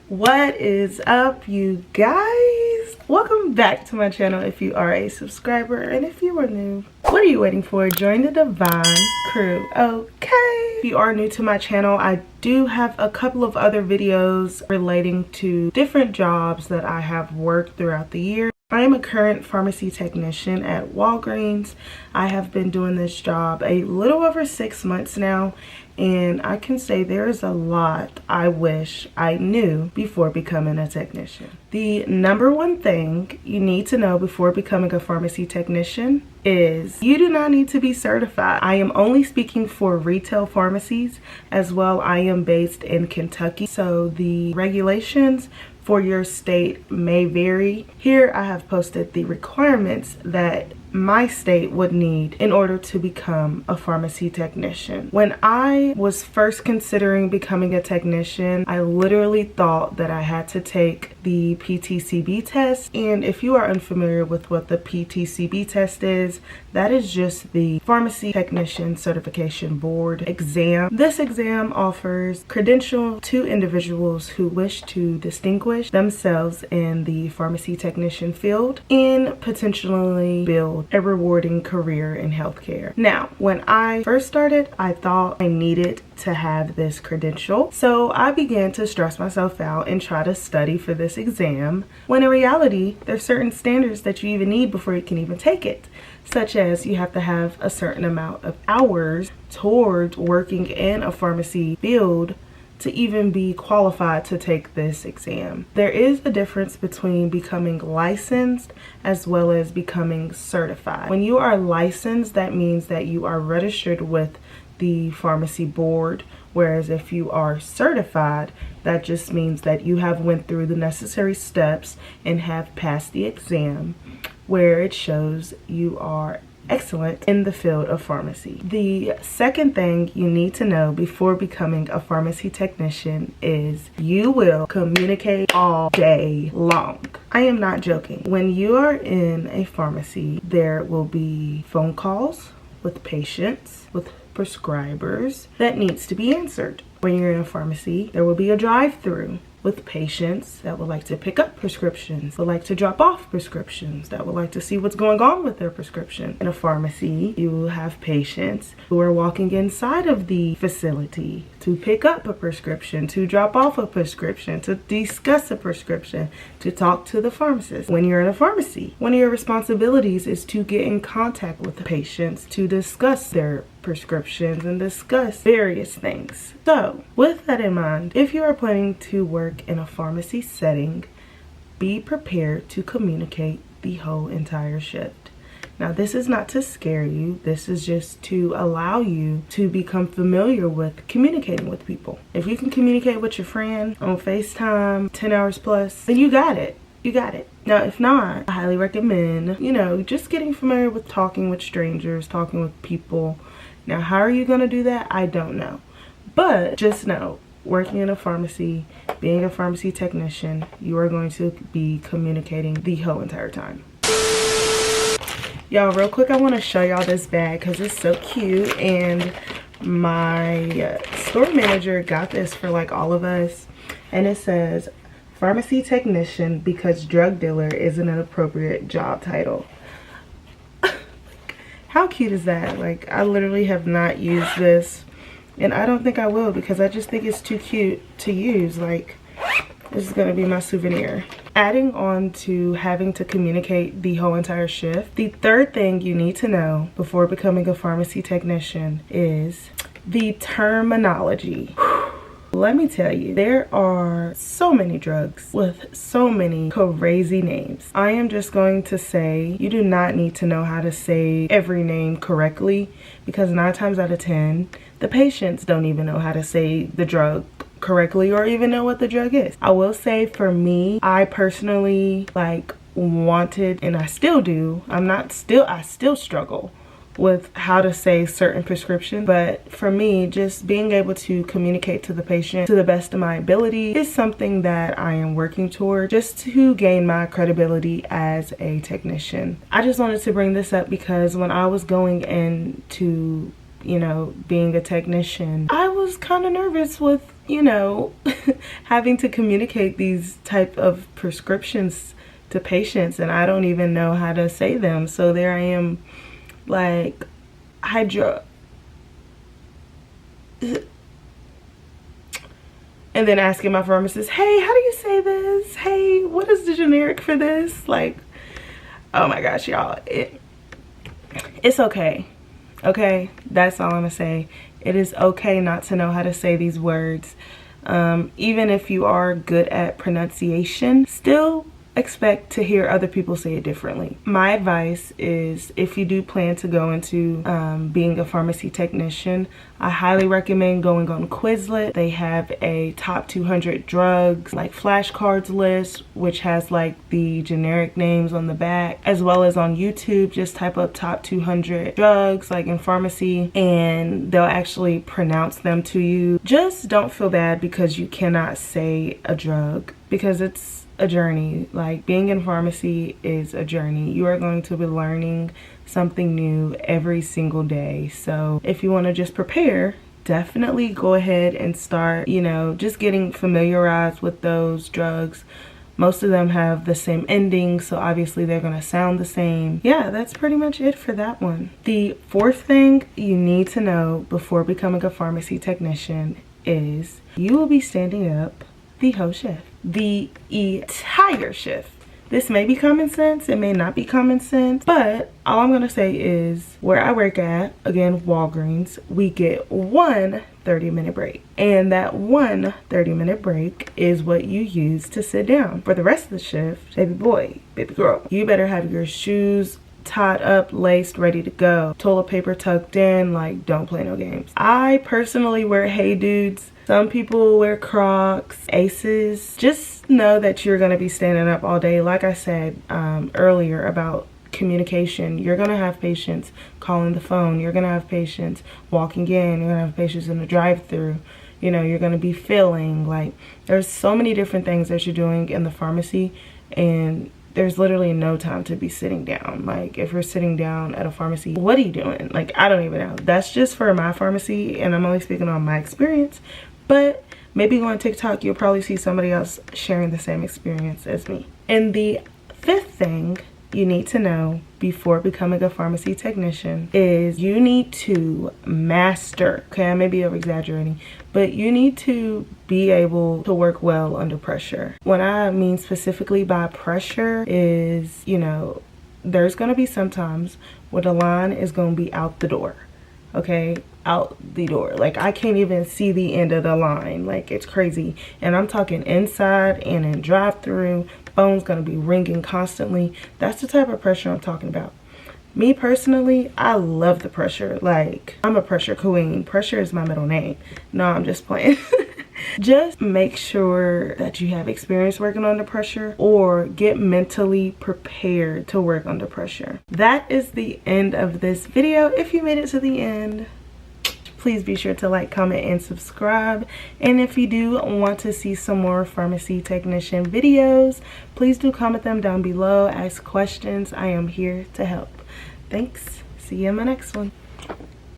What is up, you guys? Welcome back to my channel if you are a subscriber, and if you are new, what are you waiting for? Join the divine crew, okay? If you are new to my channel, I do have a couple of other videos relating to different jobs that I have worked throughout the year. I am a current pharmacy technician at Walgreens. I have been doing this job a little over 6 months now, and I can say there is a lot I wish I knew before becoming a technician. The number one thing you need to know before becoming a pharmacy technician is you do not need to be certified. I am only speaking for retail pharmacies as well. I am based in Kentucky, so the regulations for your state may vary. Here I have posted the requirements that my state would need in order to become a pharmacy technician. When I was first considering becoming a technician, I literally thought that I had to take the PTCB test. And if you are unfamiliar with what the PTCB test is, that is just the Pharmacy Technician Certification Board exam. This exam offers credential to individuals who wish to distinguish themselves in the pharmacy technician field and potentially build a rewarding career in healthcare. Now, when I first started, I thought I needed to have this credential, so I began to stress myself out and try to study for this exam, when in reality there's certain standards that you even need before you can even take it, such as you have to have a certain amount of hours towards working in a pharmacy field to even be qualified to take this exam. There is a difference between becoming licensed as well as becoming certified. When you are licensed, that means that you are registered with the pharmacy board, whereas if you are certified, that just means that you have went through the necessary steps and have passed the exam, where it shows you are excellent in the field of pharmacy. The second thing you need to know before becoming a pharmacy technician is you will communicate all day long. I am not joking. When you are in a pharmacy, there will be phone calls with patients, with prescribers that needs to be answered. When you're in a pharmacy, there will be a drive-through with patients that would like to pick up prescriptions, would like to drop off prescriptions, that would like to see what's going on with their prescription. In a pharmacy, you will have patients who are walking inside of the facility to pick up a prescription, to drop off a prescription, to discuss a prescription, to talk to the pharmacist. When you're in a pharmacy, one of your responsibilities is to get in contact with the patients to discuss their prescriptions and discuss various things. So with that in mind, if you are planning to work in a pharmacy setting, be prepared to communicate the whole entire shift. Now, this is not to scare you. This is just to allow you to become familiar with communicating with people. If you can communicate with your friend on FaceTime 10 hours plus, then you got it. You got it. Now, if not, I highly recommend, just getting familiar with talking with strangers, talking with people. Now, how are you going to do that? I don't know. But just know, working in a pharmacy, being a pharmacy technician, you are going to be communicating the whole entire time. Y'all, real quick, I want to show y'all this bag because it's so cute, and my store manager got this for like all of us, and it says pharmacy technician because drug dealer isn't an appropriate job title. How cute is that? Like, I literally have not used this, and I don't think I will because I just think it's too cute to use. Like, this is gonna be my souvenir. Adding on to having to communicate the whole entire shift, the third thing you need to know before becoming a pharmacy technician is the terminology. Let me tell you, there are so many drugs with so many crazy names. I am just going to say you do not need to know how to say every name correctly, because 9 times out of 10, the patients don't even know how to say the drug correctly or even know what the drug is. I will say for me, I personally wanted, and I still do, I still struggle with how to say certain prescriptions, but for me, just being able to communicate to the patient to the best of my ability is something that I am working toward, just to gain my credibility as a technician. I just wanted to bring this up because when I was going into being a technician, I was kind of nervous with you know, having to communicate these type of prescriptions to patients, and I don't even know how to say them. So there I am, like, hydro, and then asking my pharmacist, hey, how do you say this? Hey, what is the generic for this? Like, oh my gosh, y'all, it's okay. Okay, that's all I'm gonna say. It is okay not to know how to say these words. Even if you are good at pronunciation, still expect to hear other people say it differently. My advice is, if you do plan to go into being a pharmacy technician, I highly recommend going on Quizlet. They have a top 200 drugs like flashcards list, which has like the generic names on the back, as well as on YouTube. Just type up top 200 drugs like in pharmacy and they'll actually pronounce them to you. Just don't feel bad because you cannot say a drug, because it's a journey. Like, being in pharmacy is a journey. You are going to be learning something new every single day. So if you want to just prepare, definitely go ahead and start, you know, just getting familiarized with those drugs. Most of them have the same ending, so obviously they're going to sound the same. Yeah, that's pretty much it for that one. The fourth thing you need to know before becoming a pharmacy technician is you will be standing up the whole shift, the entire shift. This may be common sense, it may not be common sense, but all I'm gonna say is, where I work at, again, Walgreens, we get one 30-minute break, and that one 30-minute break is what you use to sit down. For the rest of the shift, baby boy, baby girl, you better have your shoes tied up, laced, ready to go, toilet paper tucked in. Like, don't play no games. I personally wear Hey Dudes. Some people wear Crocs, Aces. Just know that you're gonna be standing up all day. Like I said earlier about communication, you're gonna have patients calling the phone, you're gonna have patients walking in, you're gonna have patients in the drive-thru, you know, you're gonna be filling. Like, there's so many different things that you're doing in the pharmacy, and there's literally no time to be sitting down. Like, if you're sitting down at a pharmacy, what are you doing? Like, I don't even know. That's just for my pharmacy, and I'm only speaking on my experience. But maybe go on TikTok, you'll probably see somebody else sharing the same experience as me. And the fifth thing you need to know before becoming a pharmacy technician is you need to master, okay, I may be over exaggerating, but you need to be able to work well under pressure. What I mean specifically by pressure is, you know, there's gonna be some times where the line is gonna be out the door, okay, out the door. Like, I can't even see the end of the line. Like, it's crazy. And I'm talking inside and in drive-through. Phone's gonna be ringing constantly. That's the type of pressure I'm talking about. Me personally, I love the pressure. Like, I'm a pressure queen. Pressure is my middle name. No, I'm just playing. Just make sure that you have experience working under pressure, or get mentally prepared to work under pressure. That is the end of this video. If you made it to the end, please be sure to like, comment, and subscribe. And if you do want to see some more pharmacy technician videos, please do comment them down below. Ask questions. I am here to help. Thanks. See you in my next one.